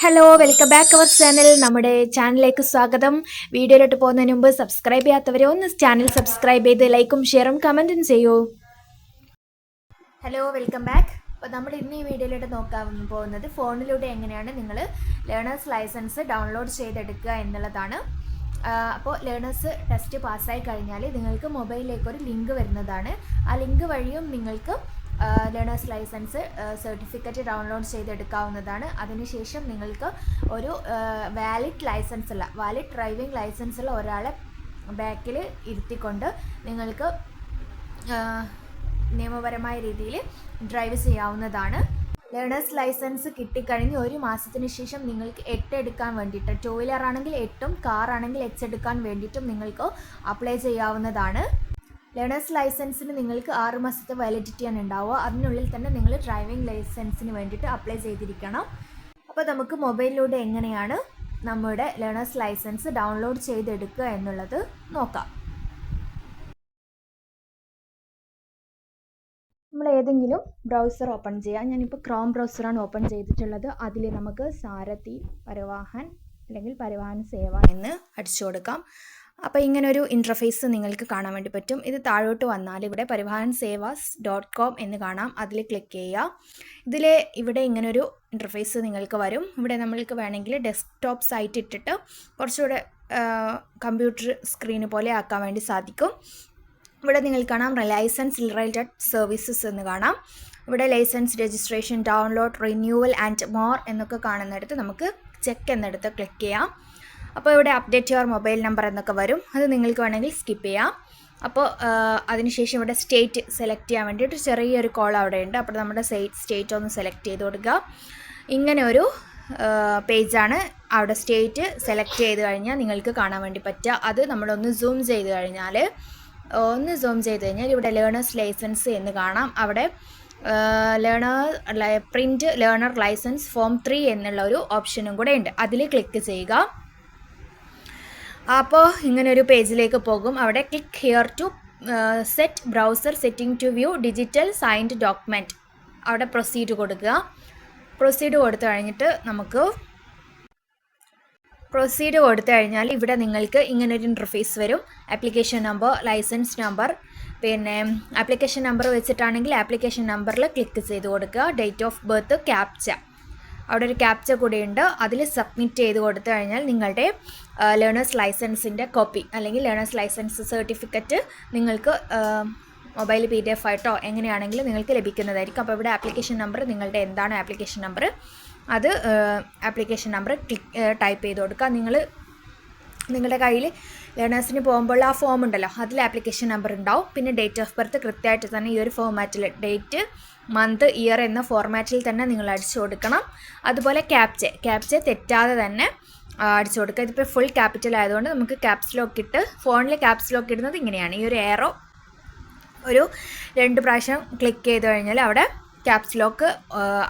Hello, welcome back our channel. നമ്മുടെ ചാനലിലേക്ക് സ്വാഗതം. വീഡിയോയിലോട്ട് പോകുന്നതിന് മുമ്പ് സബ്സ്ക്രൈബ് ചെയ്യാത്തവരെ ഒന്ന് ചാനൽ സബ്സ്ക്രൈബ് ചെയ്ത് ലൈക്കും ഷെയറും കമൻറ്റും ചെയ്യൂ. Hello, welcome back. അപ്പോൾ നമ്മൾ ഇന്ന് ഈ വീഡിയോയിലോട്ട് നോക്കാൻ പോകുന്നത് ഫോണിലൂടെ എങ്ങനെയാണ് നിങ്ങൾ ലേണേഴ്സ് ലൈസൻസ് ഡൗൺലോഡ് ചെയ്തെടുക്കുക എന്നുള്ളതാണ്. അപ്പോൾ ലേണേഴ്സ് ടെസ്റ്റ് പാസ്സായി കഴിഞ്ഞാൽ നിങ്ങൾക്ക് മൊബൈലിലേക്ക് ഒരു ലിങ്ക് വരുന്നതാണ്. ആ ലിങ്ക് വഴിയും നിങ്ങൾക്ക് ലേണേഴ്സ് ലൈസൻസ് സർട്ടിഫിക്കറ്റ് ഡൗൺലോഡ് ചെയ്തെടുക്കാവുന്നതാണ്. അതിനുശേഷം നിങ്ങൾക്ക് ഒരു വാലിഡ് ഡ്രൈവിംഗ് ലൈസൻസ് ഉള്ള ഒരാളെ ബാക്കിൽ ഇരുത്തിക്കൊണ്ട് നിങ്ങൾക്ക് നിയമപരമായ രീതിയിൽ ഡ്രൈവ് ചെയ്യാവുന്നതാണ്. ലേണേഴ്സ് ലൈസൻസ് കിട്ടിക്കഴിഞ്ഞ് 1 മാസത്തിന് ശേഷം നിങ്ങൾക്ക് 8 എടുക്കാൻ വേണ്ടിയിട്ട്, 2 വീലർ ആണെങ്കിൽ 8ഉം കാർ ആണെങ്കിൽ 8 എടുക്കാൻ വേണ്ടിയിട്ടും നിങ്ങൾക്ക് അപ്ലൈ ചെയ്യാവുന്നതാണ്. ലേണേഴ്സ് ലൈസൻസിന് നിങ്ങൾക്ക് 6 മാസത്തെ വാലിഡിറ്റിയാണ് ഉണ്ടാവുക. അതിനുള്ളിൽ തന്നെ നിങ്ങൾ ഡ്രൈവിംഗ് ലൈസൻസിന് വേണ്ടിയിട്ട് അപ്ലൈ ചെയ്തിരിക്കണം. അപ്പോൾ നമുക്ക് മൊബൈലിലൂടെ എങ്ങനെയാണ് നമ്മുടെ ലേണേഴ്സ് ലൈസൻസ് ഡൗൺലോഡ് ചെയ്തെടുക്കുക എന്നുള്ളത് നോക്കാം. നമ്മൾ ഏതെങ്കിലും ബ്രൗസർ ഓപ്പൺ ചെയ്യാം. ഞാനിപ്പോൾ ക്രോം ബ്രൗസറാണ് ഓപ്പൺ ചെയ്തിട്ടുള്ളത്. അതിൽ നമുക്ക് സാരഥി പരിവാഹൻ അല്ലെങ്കിൽ പരിവാഹൻ സേവ എന്ന് അടിച്ചു കൊടുക്കാം. അപ്പോൾ ഇങ്ങനൊരു ഇൻ്റർഫേസ് നിങ്ങൾക്ക് കാണാൻ വേണ്ടി പറ്റും. ഇത് താഴോട്ട് വന്നാൽ ഇവിടെ പരിവാഹൻ സേവാസ് .com എന്ന് കാണാം. അതിൽ ക്ലിക്ക് ചെയ്യുക. ഇവിടെ ഇങ്ങനൊരു ഇൻ്റർഫേസ് നിങ്ങൾക്ക് വരും. ഇവിടെ നമ്മൾക്ക് വേണമെങ്കിൽ ഡെസ്ക്ടോപ്പ് സൈറ്റ് ഇട്ടിട്ട് കുറച്ചുകൂടെ കമ്പ്യൂട്ടർ സ്ക്രീന് പോലെ ആക്കാൻ വേണ്ടി സാധിക്കും. ഇവിടെ നിങ്ങൾക്ക് കാണാം ലൈസൻസ് റിലേറ്റഡ് സർവീസസ് എന്ന് കാണാം. ഇവിടെ licence registration, download, renewal and more എന്നൊക്കെ കാണുന്നിടത്ത് നമുക്ക് ചെക്ക് എന്നിടത്ത് ക്ലിക്ക് ചെയ്യാം. അപ്പോൾ ഇവിടെ അപ്ഡേറ്റ് യുവർ മൊബൈൽ നമ്പർ എന്നൊക്കെ വരും. അത് നിങ്ങൾക്ക് വേണമെങ്കിൽ സ്കിപ്പ് ചെയ്യാം. അപ്പോൾ അതിനുശേഷം ഇവിടെ സ്റ്റേറ്റ് സെലക്ട് ചെയ്യാൻ വേണ്ടിയിട്ട് ചെറിയൊരു കോൾ അവിടെ ഉണ്ട്. അപ്പോൾ നമ്മുടെ സ്റ്റേറ്റ് ഒന്ന് സെലക്ട് ചെയ്ത് കൊടുക്കുക. ഇങ്ങനെ ഒരു പേജാണ്. അവിടെ സ്റ്റേറ്റ് സെലക്ട് ചെയ്ത് കഴിഞ്ഞാൽ നിങ്ങൾക്ക് കാണാൻ വേണ്ടി പറ്റുക. അത് നമ്മളൊന്ന് സൂം ചെയ്ത് കഴിഞ്ഞാൽ ഇവിടെ ലേണേഴ്സ് ലൈസൻസ് എന്ന് കാണാം. അവിടെ പ്രിൻറ്റ് ലേണർ ലൈസൻസ് ഫോം 3 എന്നുള്ള ഒരു ഓപ്ഷനും കൂടെ ഉണ്ട്. അതിൽ ക്ലിക്ക് ചെയ്യുക. അപ്പോൾ ഇങ്ങനൊരു പേജിലേക്ക് പോകും. അവിടെ click here to set browser setting to view digital signed document. അവിടെ പ്രൊസീഡ് കൊടുക്കുക. പ്രൊസീഡ് കൊടുത്തു കഴിഞ്ഞാൽ ഇവിടെ നിങ്ങൾക്ക് ഇങ്ങനൊരു ഇൻ്റർഫേസ് വരും. ആപ്ലിക്കേഷൻ നമ്പർ, ലൈസൻസ് നമ്പർ, പിന്നെ ആപ്ലിക്കേഷൻ നമ്പർ വെച്ചിട്ടാണെങ്കിൽ ആപ്ലിക്കേഷൻ നമ്പറിൽ ക്ലിക്ക് ചെയ്ത് കൊടുക്കുക. ഡേറ്റ് ഓഫ് ബർത്ത്, ക്യാപ്ച, അവിടെ ഒരു ക്യാപ്ച കൂടിയുണ്ട്. അതിൽ സബ്മിറ്റ് ചെയ്ത് കൊടുത്തു കഴിഞ്ഞാൽ നിങ്ങളുടെ ലേണേഴ്സ് ലൈസൻസിൻ്റെ കോപ്പി അല്ലെങ്കിൽ ലേണേഴ്സ് ലൈസൻസ് സർട്ടിഫിക്കറ്റ് നിങ്ങൾക്ക് മൊബൈൽ PDF ആയിട്ടോ എങ്ങനെയാണെങ്കിലും നിങ്ങൾക്ക് ലഭിക്കുന്നതായിരിക്കും. അപ്പോൾ ഇവിടെ ആപ്ലിക്കേഷൻ നമ്പർ, നിങ്ങളുടെ എന്താണ് ആപ്ലിക്കേഷൻ നമ്പർ, അത് ആപ്ലിക്കേഷൻ നമ്പർ ടൈപ്പ് ചെയ്ത് കൊടുക്കുക. നിങ്ങളുടെ കയ്യിൽ ലേണേഴ്സിന് പോകുമ്പോൾ ആ ഫോം ഉണ്ടല്ലോ, അതിൽ ആപ്ലിക്കേഷൻ നമ്പർ ഉണ്ടാവും. പിന്നെ ഡേറ്റ് ഓഫ് ബർത്ത് കൃത്യമായിട്ട് തന്നെ ഈ ഒരു ഫോർമാറ്റിൽ, ഡേറ്റ്, മന്ത്, ഇയർ എന്ന ഫോർമാറ്റിൽ തന്നെ നിങ്ങൾ അടിച്ചു കൊടുക്കണം. അതുപോലെ ക്യാപ്ച തെറ്റാതെ തന്നെ അടിച്ചു കൊടുക്കുക. ഇതിപ്പോൾ ഫുൾ ക്യാപിറ്റൽ ആയതുകൊണ്ട് നമുക്ക് ക്യാപ്സ് ലോക്ക് ഇട്ട്, ഫോണിൽ ക്യാപ്സ് ലോക്ക് ഇടുന്നത് ഇങ്ങനെയാണ്. ഈ ഒരു ഏറോ ഒരു 2 പ്രാവശ്യം ക്ലിക്ക് ചെയ്ത് കഴിഞ്ഞാൽ അവിടെ ക്യാപ്സ് ലോക്ക്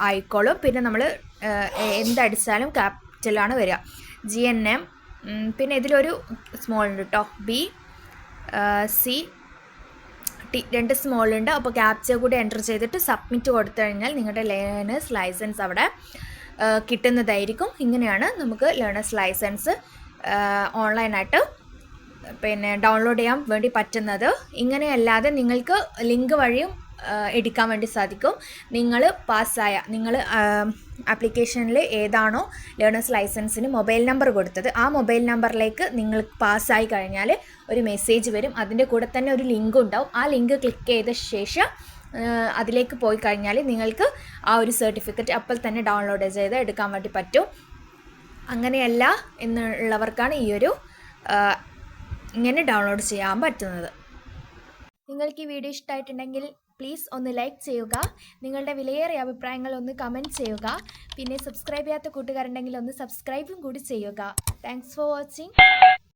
ആയിക്കോളും. പിന്നെ നമ്മൾ എന്തടിച്ചാലും ക്യാപിറ്റലാണ് വരിക. GNM, പിന്നെ ഇതിലൊരു സ്മോൾ ഉണ്ട് കേട്ടോ, BCT 2 സ്മോൾ ഉണ്ട്. അപ്പോൾ ക്യാപ്ച കൂടി എൻ്റർ ചെയ്തിട്ട് സബ്മിറ്റ് കൊടുത്തു കഴിഞ്ഞാൽ നിങ്ങളുടെ ലേണേഴ്സ് ലൈസൻസ് അവിടെ കിട്ടുന്നതായിരിക്കും. ഇങ്ങനെയാണ് നമുക്ക് ലേണേഴ്സ് ലൈസൻസ് ഓൺലൈനായിട്ട് പിന്നെ ഡൗൺലോഡ് ചെയ്യാൻ വേണ്ടി പറ്റുന്നത്. ഇങ്ങനെയല്ലാതെ നിങ്ങൾക്ക് ലിങ്ക് വഴിയും എടുക്കാൻ വേണ്ടി സാധിക്കും. നിങ്ങൾ ആപ്ലിക്കേഷനിൽ ഏതാണോ ലേണേഴ്സ് ലൈസൻസിന് മൊബൈൽ നമ്പർ കൊടുത്തത്, ആ മൊബൈൽ നമ്പറിലേക്ക് നിങ്ങൾ പാസ്സായി കഴിഞ്ഞാൽ ഒരു മെസ്സേജ് വരും. അതിൻ്റെ കൂടെ തന്നെ ഒരു ലിങ്ക് ഉണ്ടാവും. ആ ലിങ്ക് ക്ലിക്ക് ചെയ്ത ശേഷം അതിലേക്ക് പോയി കഴിഞ്ഞാൽ നിങ്ങൾക്ക് ആ ഒരു സർട്ടിഫിക്കറ്റ് അപ്പോൾ തന്നെ ഡൗൺലോഡ് ചെയ്ത് എടുക്കാൻ വേണ്ടി പറ്റും. അങ്ങനെയല്ല എന്നുള്ളവർക്കാണ് ഇങ്ങനെ ഡൗൺലോഡ് ചെയ്യാൻ പറ്റുന്നത്. നിങ്ങൾക്ക് ഈ വീഡിയോ ഇഷ്ടമായിട്ടുണ്ടെങ്കിൽ പ്ലീസ് ഒന്ന് ലൈക്ക് ചെയ്യുക. നിങ്ങളുടെ വിലയേറിയ അഭിപ്രായങ്ങൾ ഒന്ന് കമൻറ്റ് ചെയ്യുക. പിന്നെ സബ്സ്ക്രൈബ് ചെയ്യാത്ത കൂട്ടുകാരുണ്ടെങ്കിൽ ഒന്ന് സബ്സ്ക്രൈബും കൂടി ചെയ്യുക. Thanks for watching.